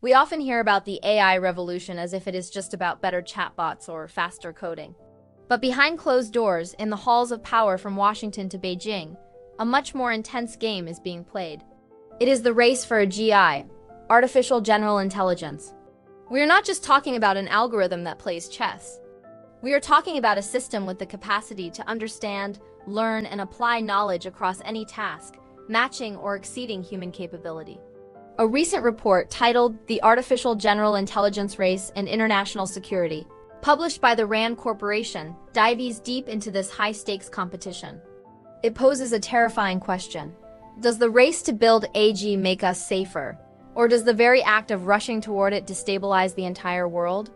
We often hear about the AI revolution as if it is just about better chatbots or faster coding. But behind closed doors, in the halls of power from Washington to Beijing, a much more intense game is being played. It is the race for AGI, artificial general intelligence. We are not just talking about an algorithm that plays chess. We are talking about a system with the capacity to understand, learn, and apply knowledge across any task, matching or exceeding human capability. A recent report titled The Artificial General Intelligence Race and International Security, published by the RAND Corporation, dives deep into this high-stakes competition. It poses a terrifying question. Does the race to build AG make us safer? Or does the very act of rushing toward it destabilize the entire world?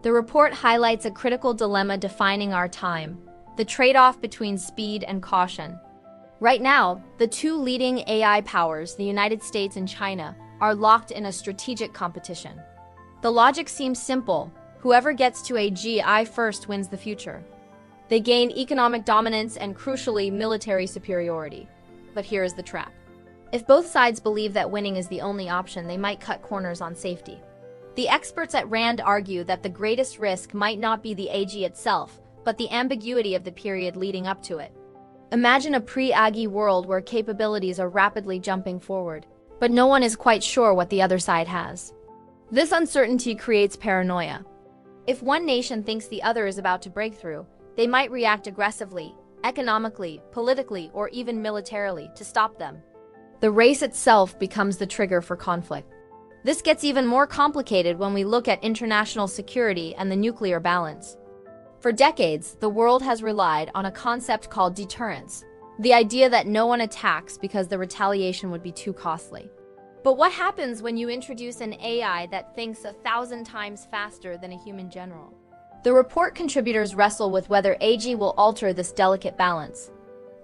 The report highlights a critical dilemma defining our time, the trade-off between speed and caution. Right now, the two leading AI powers, the United States and China, are locked in a strategic competition. The logic seems simple. Whoever gets to AGI first wins the future. They gain economic dominance and, crucially, military superiority. But here is the trap. If both sides believe that winning is the only option, they might cut corners on safety. The experts at RAND argue that the greatest risk might not be the AG itself, but the ambiguity of the period leading up to it. Imagine a pre-AGI world where capabilities are rapidly jumping forward, but no one is quite sure what the other side has. This uncertainty creates paranoia. If one nation thinks the other is about to break through, they might react aggressively, economically, politically, or even militarily to stop them. The race itself becomes the trigger for conflict. This gets even more complicated when we look at international security and the nuclear balance. For decades, the world has relied on a concept called deterrence, the idea that no one attacks because the retaliation would be too costly. But what happens when you introduce an AI that thinks 1,000 times faster than a human general? The report contributors wrestle with whether AG will alter this delicate balance.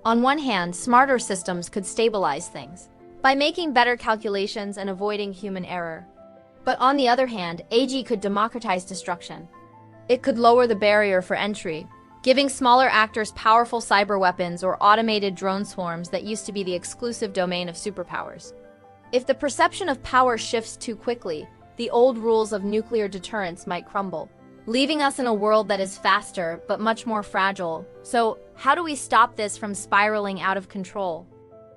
On one hand, smarter systems could stabilize things by making better calculations and avoiding human error. But on the other hand, AG could democratize destruction. It could lower the barrier for entry, giving smaller actors powerful cyber weapons or automated drone swarms that used to be the exclusive domain of superpowers. If the perception of power shifts too quickly, the old rules of nuclear deterrence might crumble, leaving us in a world that is faster but much more fragile. So, how do we stop this from spiraling out of control?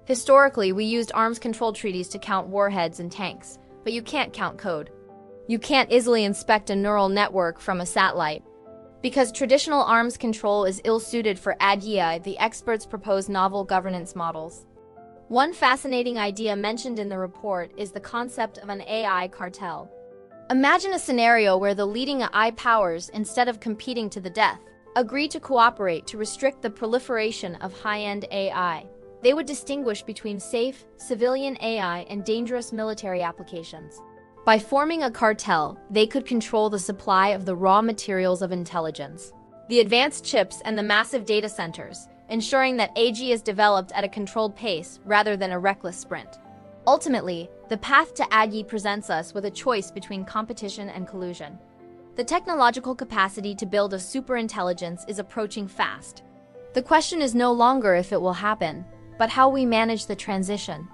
Historically, we used arms control treaties to count warheads and tanks, but you can't count code. You can't easily inspect a neural network from a satellite. Because traditional arms control is ill-suited for AGI, the experts propose novel governance models. One fascinating idea mentioned in the report is the concept of an AI cartel. Imagine a scenario where the leading AI powers, instead of competing to the death, agree to cooperate to restrict the proliferation of high-end AI. They would distinguish between safe, civilian AI and dangerous military applications. By forming a cartel, they could control the supply of the raw materials of intelligence, the advanced chips and the massive data centers, ensuring that AG is developed at a controlled pace rather than a reckless sprint. Ultimately, the path to AGI presents us with a choice between competition and collusion. The technological capacity to build a superintelligence is approaching fast. The question is no longer if it will happen, but how we manage the transition.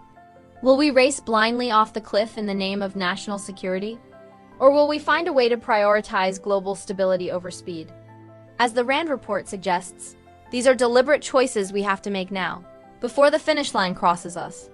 Will we race blindly off the cliff in the name of national security? Or will we find a way to prioritize global stability over speed? As the RAND report suggests, these are deliberate choices we have to make now, before the finish line crosses us.